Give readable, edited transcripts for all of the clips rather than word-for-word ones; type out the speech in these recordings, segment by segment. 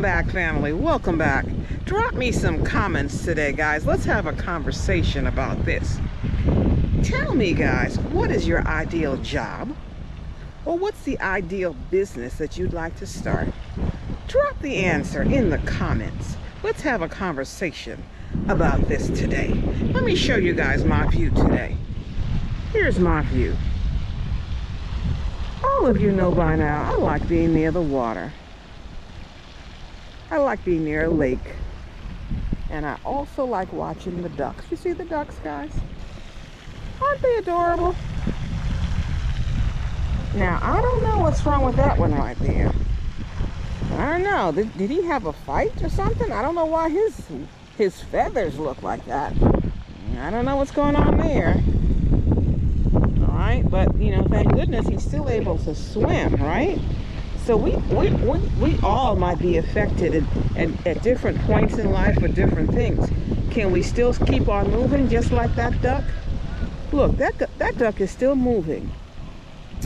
back, family. Welcome back. Drop me some comments today, guys. Let's have a conversation about this. Tell me, guys, what is your ideal job? Or what's the ideal business that you'd like to start? Drop the answer in the comments. Let's have a conversation about this today. Let me show you guys my view today. Here's my view. All of you know by now, I like being near the water. I like being near a lake. And I also like watching the ducks. You see the ducks, guys? Aren't they adorable? Now, I don't know what's wrong with that one right there. I don't know. Did he have a fight or something? I don't know why his feathers look like that. I don't know what's going on there. All right, but you know, thank goodness he's still able to swim, right? So we all might be affected at different points in life for different things. Can we still keep on moving just like that duck? Look, that duck is still moving.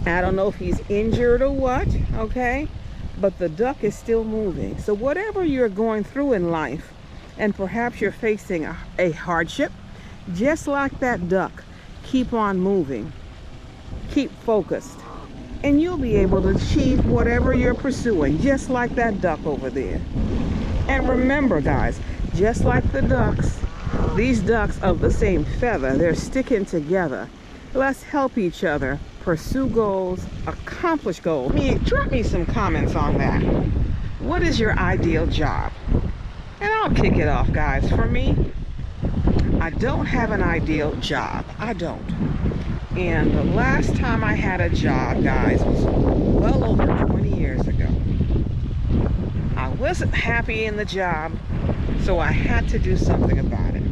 I don't know if he's injured or what, okay? But the duck is still moving. So whatever you're going through in life, and perhaps you're facing a hardship, just like that duck, keep on moving. Keep focused. And you'll be able to achieve whatever you're pursuing, just like that duck over there. And remember, guys, just like the ducks, these ducks of the same feather, they're sticking together. Let's help each other pursue goals, accomplish goals. Drop me some comments on that. What is your ideal job? And I'll kick it off, guys. For me, I don't have an ideal job. I don't. And the last time I had a job, guys, was well over 20 years ago. I wasn't happy in the job, so I had to do something about it.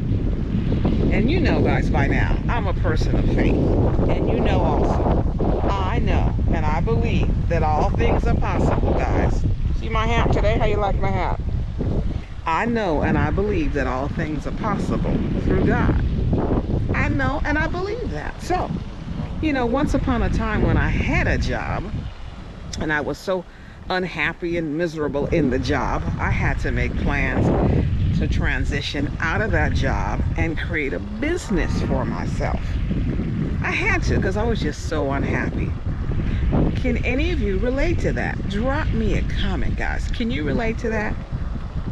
And you know, guys, by now, I'm a person of faith. And you know also, I know and I believe that all things are possible, guys. See my hat today? How you like my hat? I know and I believe that all things are possible through God. I know and I believe that. So, you know, once upon a time when I had a job and I was so unhappy and miserable in the job, I had to make plans to transition out of that job and create a business for myself. I had to, because I was just so unhappy. Can any of you relate to that? Drop me a comment, guys. Can you relate to that?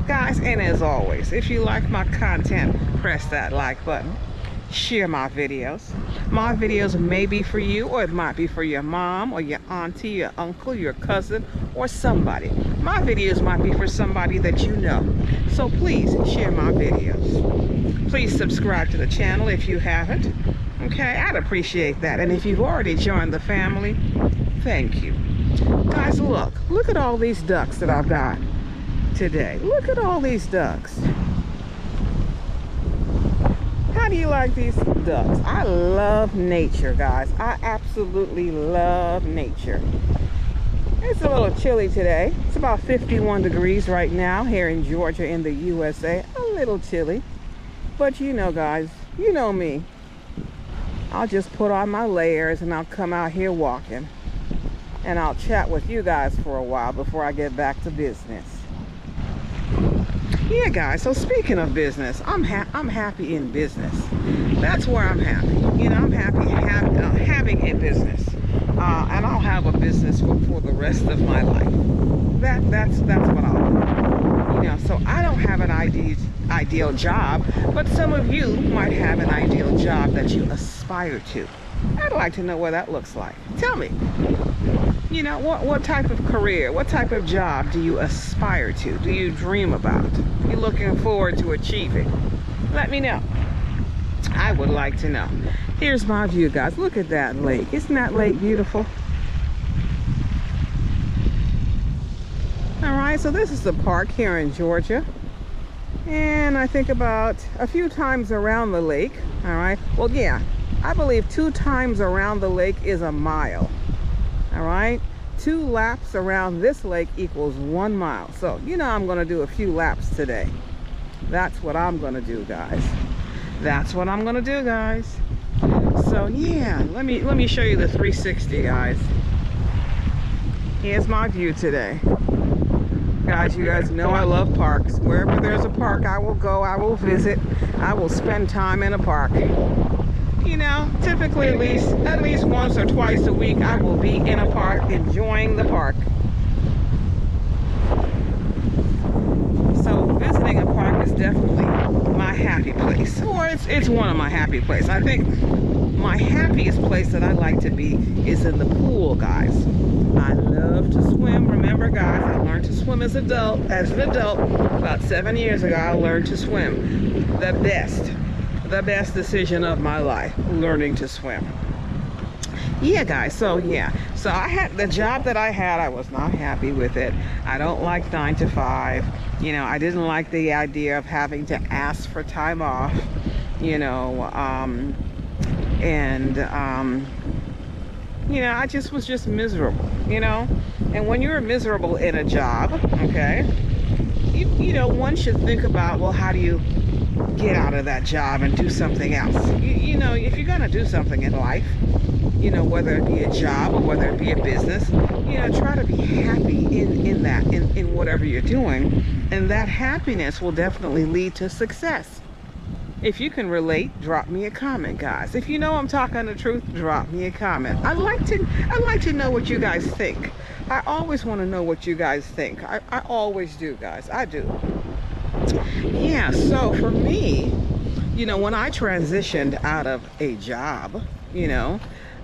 Guys, and as always, if you like my content, press that like button. Share my videos. My videos may be for you, or it might be for your mom or your auntie, your uncle, your cousin, or somebody. My videos might be for somebody that you know. So please share my videos. Please subscribe to the channel if you haven't. Okay, I'd appreciate that. And if you've already joined the family, thank you. Guys, look at all these ducks that I've got today. Look at all these ducks. How do you like these ducks? I love nature, guys. I absolutely love nature. It's a little chilly today. It's about 51 degrees right now here in Georgia in the USA. A little chilly. But you know, guys, you know me. I'll just put on my layers and I'll come out here walking. And I'll chat with you guys for a while before I get back to business. Yeah, guys, so speaking of business, I'm happy in business. That's where I'm happy. You know, I'm happy having a business. And I'll have a business for the rest of my life. That's what I'll do. You know, so I don't have an ideal job, but some of you might have an ideal job that you aspire to. I'd like to know what that looks like. Tell me. You know, what type of career, what type of job do you aspire to? Do you dream about? You're looking forward to achieving? Let me know. I would like to know. Here's my view, guys. Look at that lake. Isn't that lake beautiful? All right, so this is the park here in Georgia. And I think about a few times around the lake. All right. Well, yeah, I believe 2 times around the lake is a mile. All right, 2 laps around this lake equals 1 mile. So, you know, I'm going to do a few laps today. That's what I'm going to do, guys. That's what I'm going to do, guys. So, yeah, let me show you the 360, guys. Here's my view today. guys, you guys know I love parks. Wherever there's a park, I will go, I will visit, I will spend time in a park. You know, typically at least once or twice a week, I will be in a park, enjoying the park. So visiting a park is definitely my happy place, or it's one of my happy places. I think my happiest place that I like to be is in the pool, guys. I love to swim. Remember, guys, I learned to swim as an adult. About 7 years ago, I learned to swim. The best decision of my life, learning to swim. Yeah, guys, so I had the job that I had. I was not happy with it. I don't like 9 to 5. You know, I didn't like the idea of having to ask for time off, you know, you know, I was just miserable, you know. And when you're miserable in a job, okay, you know, one should think about, well, how do you get out of that job and do something else? You know, if you're gonna do something in life, you know, whether it be a job or whether it be a business, you know, try to be happy in whatever you're doing, and that happiness will definitely lead to success. If you can relate, drop me a comment, guys. If you know I'm talking the truth, drop me a comment. I'd like to know what you guys think. I always want to know what you guys think. I always do, guys. I do. Yeah, so for me, you know, when I transitioned out of a job, you know,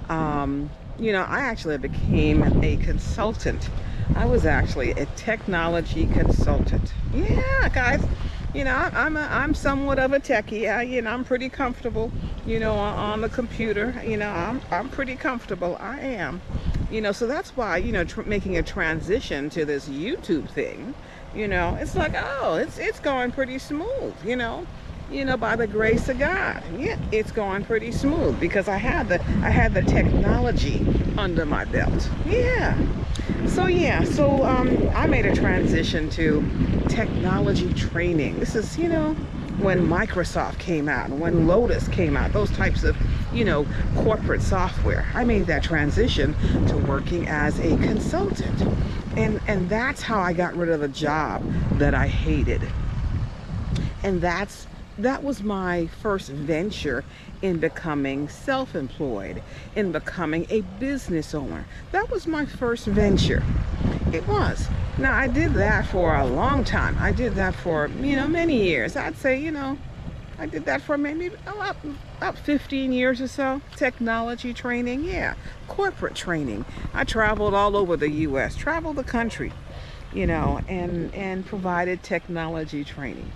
I actually became a consultant. I was actually a technology consultant. Yeah, guys. You know, I'm somewhat of a techie. You know, I'm pretty comfortable, you know, on the computer. You know, I'm pretty comfortable. I am. You know, so that's why, you know, making a transition to this YouTube thing, you know, it's like, oh, it's going pretty smooth, you know, by the grace of God. Yeah, it's going pretty smooth because I had the technology under my belt. Yeah. So I made a transition to technology training. This is, you know, when Microsoft came out and when Lotus came out, those types of, you know, corporate software. I made that transition to working as a consultant. And that's how I got rid of the job that I hated. And that was my first venture in becoming self-employed, in becoming a business owner. That was my first venture. It was. Now, I did that for a long time. I did that for, you know, many years. I'd say, you know, I did that for maybe about 15 years or so. Technology training, yeah. Corporate training. I traveled all over the U.S., traveled the country, you know, and provided technology training.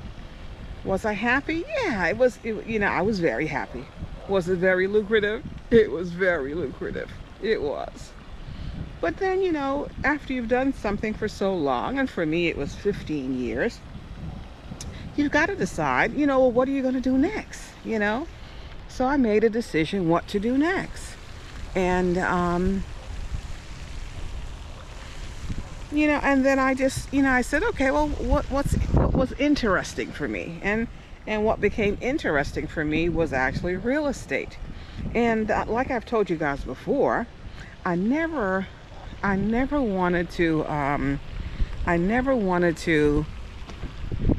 Was I happy? Yeah, you know, I was very happy. Was it very lucrative? It was very lucrative. It was. But then, you know, after you've done something for so long, and for me it was 15 years, you've got to decide, you know, well, what are you going to do next, you know? So I made a decision what to do next. And, you know, and then I just, you know, I said, okay, well, what was interesting for me? And what became interesting for me was actually real estate. And like I've told you guys before, I never wanted to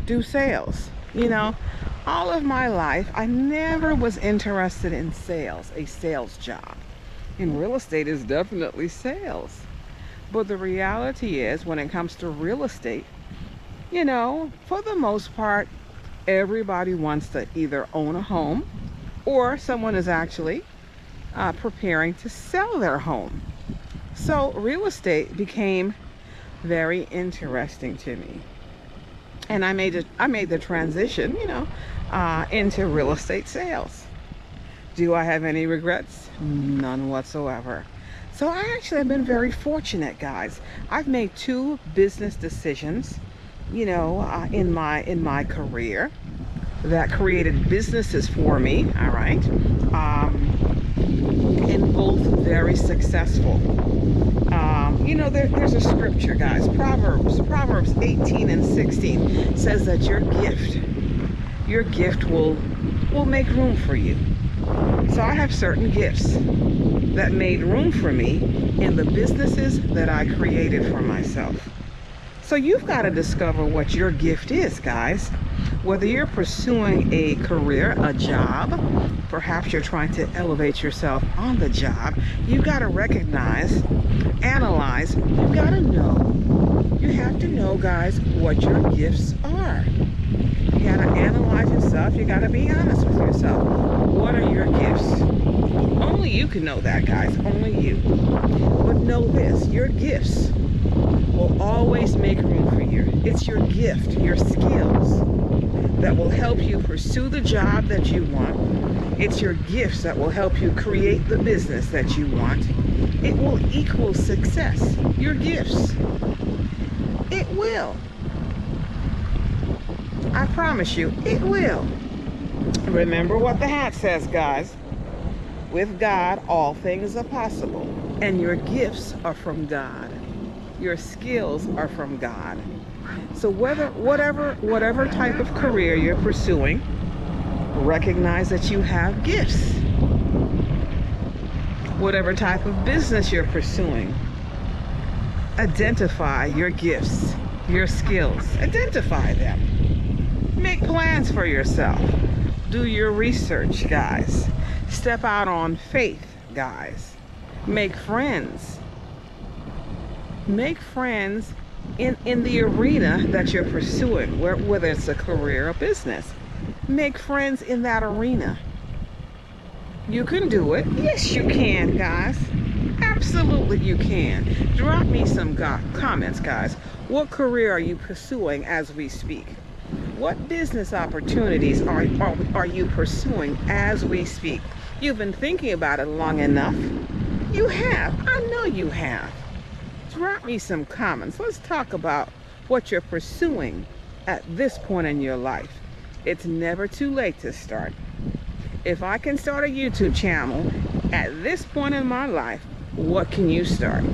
do sales. You know, all of my life, I never was interested in sales, a sales job. And real estate is definitely sales. But the reality is, when it comes to real estate, you know, for the most part, everybody wants to either own a home or someone is actually preparing to sell their home. So real estate became very interesting to me. And I made the transition, you know, into real estate sales. Do I have any regrets? None whatsoever. So I actually have been very fortunate, guys. I've made 2 business decisions, you know, in my career that created businesses for me, all right, and both very successful. You know, there's a scripture, guys, Proverbs 18 and 16 says that your gift will make room for you. So I have certain gifts that made room for me in the businesses that I created for myself. So you've got to discover what your gift is, guys. Whether you're pursuing a career, a job, perhaps you're trying to elevate yourself on the job, you've got to recognize, analyze, you've got to know. You have to know, guys, what your gifts are. You got to analyze yourself. You got to be honest with yourself. What are your gifts? Only you can know that, guys. Only you. But know this, your gifts will always make room for you. It's your gift, your skills that will help you pursue the job that you want. It's your gifts that will help you create the business that you want. It will equal success. Your gifts. It will. I promise you, it will. Remember what the hat says, guys. With God, all things are possible. And your gifts are from God. Your skills are from God. So whatever type of career you're pursuing, recognize that you have gifts. Whatever type of business you're pursuing, identify your gifts, your skills. Identify them. Make plans for yourself. Do your research, guys. Step out on faith, guys. Make friends. Make friends in the arena that you're pursuing, whether it's a career or business. Make friends in that arena. You can do it. Yes, you can, guys. Absolutely you can. Drop me some comments, guys. What career are you pursuing as we speak? What business opportunities are you pursuing as we speak? You've been thinking about it long enough. You have. I know you have. Drop me some comments. Let's talk about what you're pursuing at this point in your life. It's never too late to start. If I can start a YouTube channel at this point in my life, what can you start?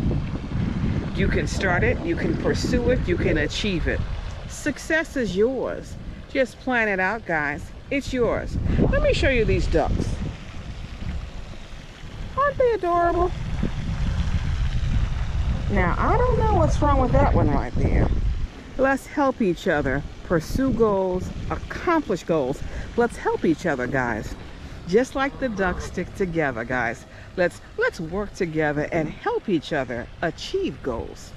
You can start it, you can pursue it, you can achieve it. Success is yours. Just plan it out, guys. It's yours. Let me show you these ducks. Aren't they adorable? Now, I don't know what's wrong with that one right there. Let's help each other pursue goals, accomplish goals. Let's help each other, guys. Just like the ducks stick together, guys. Let's work together and help each other achieve goals.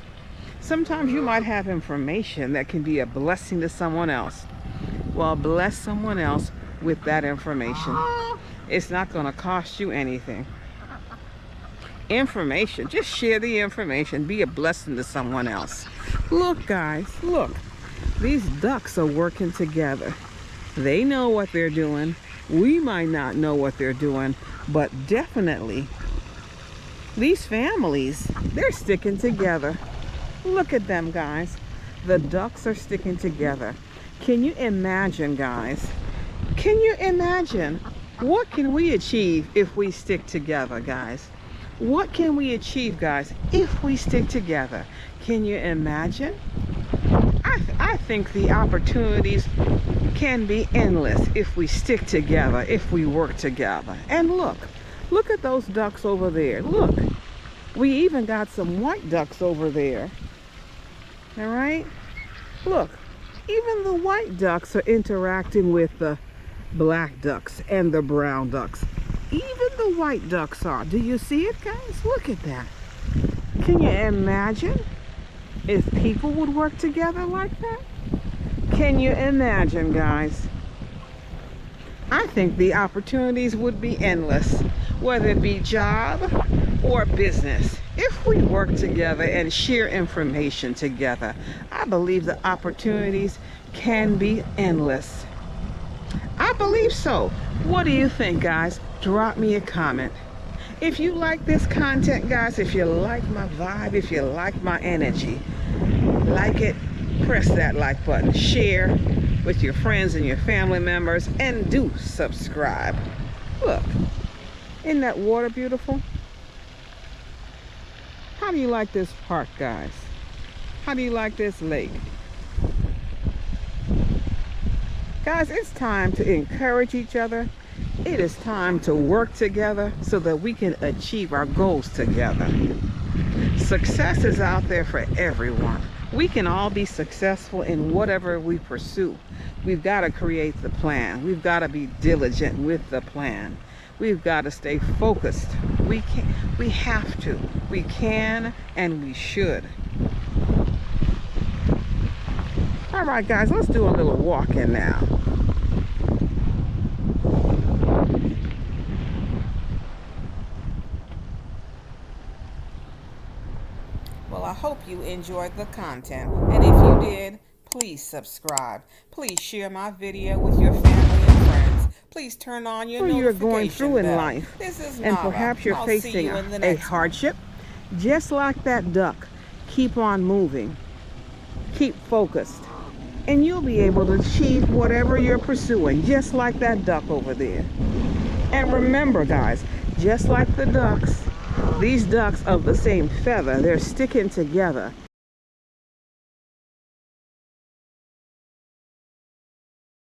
Sometimes you might have information that can be a blessing to someone else. Well, bless someone else with that information. It's not going to cost you anything. Information, just share the information. Be a blessing to someone else. Look, guys, look. These ducks are working together. They know what they're doing. We might not know what they're doing, but definitely these families, they're sticking together. Look at them, guys. The ducks are sticking together. Can you imagine, guys? Can you imagine? What can we achieve if we stick together, guys? What can we achieve, guys, if we stick together? Can you imagine? I think the opportunities can be endless if we stick together, if we work together. And look at those ducks over there. Look, we even got some white ducks over there. All right? Look, even the white ducks are interacting with the black ducks and the brown ducks. Even the white ducks are. Do you see it, guys? Look at that. Can you imagine if people would work together like that? Can you imagine, guys? I think the opportunities would be endless, whether it be job or business. If we work together and share information together, I believe the opportunities can be endless. I believe so. What do you think, guys? Drop me a comment. If you like this content, guys, if you like my vibe, if you like my energy, like it, press that like button, share with your friends and your family members, and do subscribe. Look, isn't that water beautiful? How do you like this park, guys? How do you like this lake? Guys, it's time to encourage each other. It is time to work together so that we can achieve our goals together. Success is out there for everyone. We can all be successful in whatever we pursue. We've got to create the plan. We've got to be diligent with the plan. We've got to stay focused. We have to. We can and we should. All right, guys, let's do a little walking now. Well, I hope you enjoyed the content, and if you did, please subscribe. Please share my video with your family and friends. Please turn on your notification you're going through in bell. life, This is and Nava. perhaps you're I'll see facing you in the a next one. hardship. Just like that duck, keep on moving. Keep focused, and you'll be able to achieve whatever you're pursuing, just like that duck over there. And remember, guys, just like the ducks, these ducks of the same feather, they're sticking together.